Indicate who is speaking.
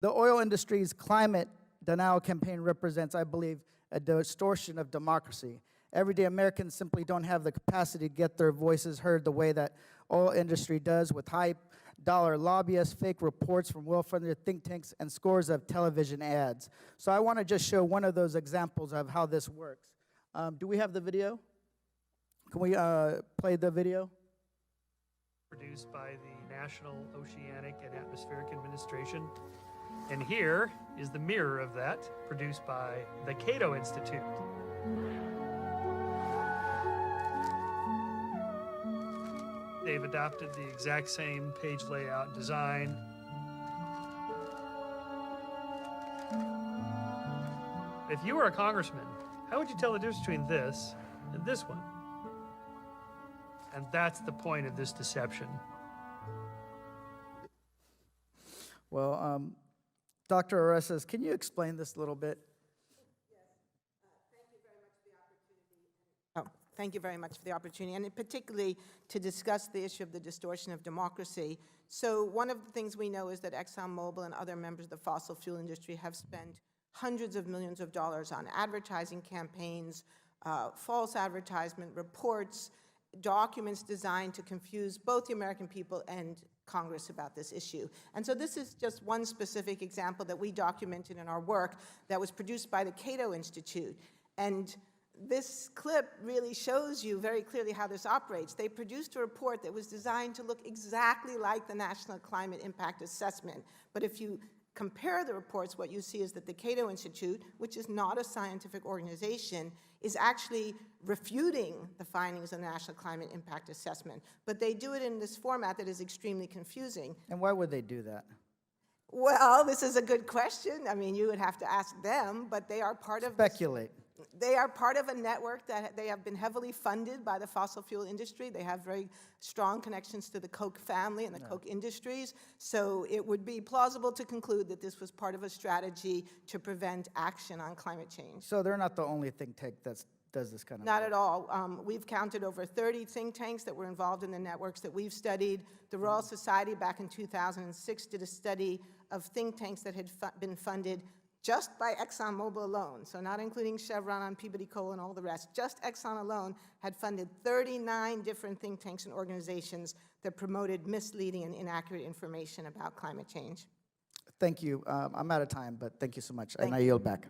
Speaker 1: The oil industry's climate denial campaign represents, I believe, a distortion of democracy. Everyday Americans simply don't have the capacity to get their voices heard the way that oil industry does, with high-dollar lobbyists, fake reports from well-funded think tanks, and scores of television ads. So I want to just show one of those examples of how this works. Do we have the video? Can we play the video?
Speaker 2: Produced by the National Oceanic and Atmospheric Administration. And here is the mirror of that, produced by the Cato Institute. They've adopted the exact same page layout design. If you were a congressman, how would you tell the difference between this and this one? And that's the point of this deception.
Speaker 1: Well, Dr. Orestes, can you explain this a little bit?
Speaker 3: Thank you very much for the opportunity, and particularly to discuss the issue of the distortion of democracy. So one of the things we know is that ExxonMobil and other members of the fossil fuel industry have spent hundreds of millions of dollars on advertising campaigns, false advertisement reports, documents designed to confuse both the American people and Congress about this issue. And so this is just one specific example that we documented in our work that was produced by the Cato Institute. And this clip really shows you very clearly how this operates. They produced a report that was designed to look exactly like the National Climate Impact Assessment. But if you compare the reports, what you see is that the Cato Institute, which is not a scientific organization, is actually refuting the findings of the National Climate Impact Assessment. But they do it in this format that is extremely confusing.
Speaker 1: And why would they do that?
Speaker 3: Well, this is a good question. I mean, you would have to ask them, but they are part of
Speaker 1: Speculate.
Speaker 3: They are part of a network that they have been heavily funded by the fossil fuel industry. They have very strong connections to the Koch family and the Koch industries. So it would be plausible to conclude that this was part of a strategy to prevent action on climate change.
Speaker 1: So they're not the only think tank that does this kind of
Speaker 3: Not
Speaker 1: work.
Speaker 3: at all. We've counted over 30 think tanks that were involved in the networks that we've studied. The Royal Society back in 2006 did a study of think tanks that had been funded just by ExxonMobil alone, so not including Chevron on Peabody Coal and all the rest. Just Exxon alone had funded 39 different think tanks and organizations that promoted misleading and inaccurate information about climate change.
Speaker 1: Thank you. I'm out of time, but thank you so much.
Speaker 3: Thank
Speaker 1: And I
Speaker 3: you.
Speaker 1: yield back.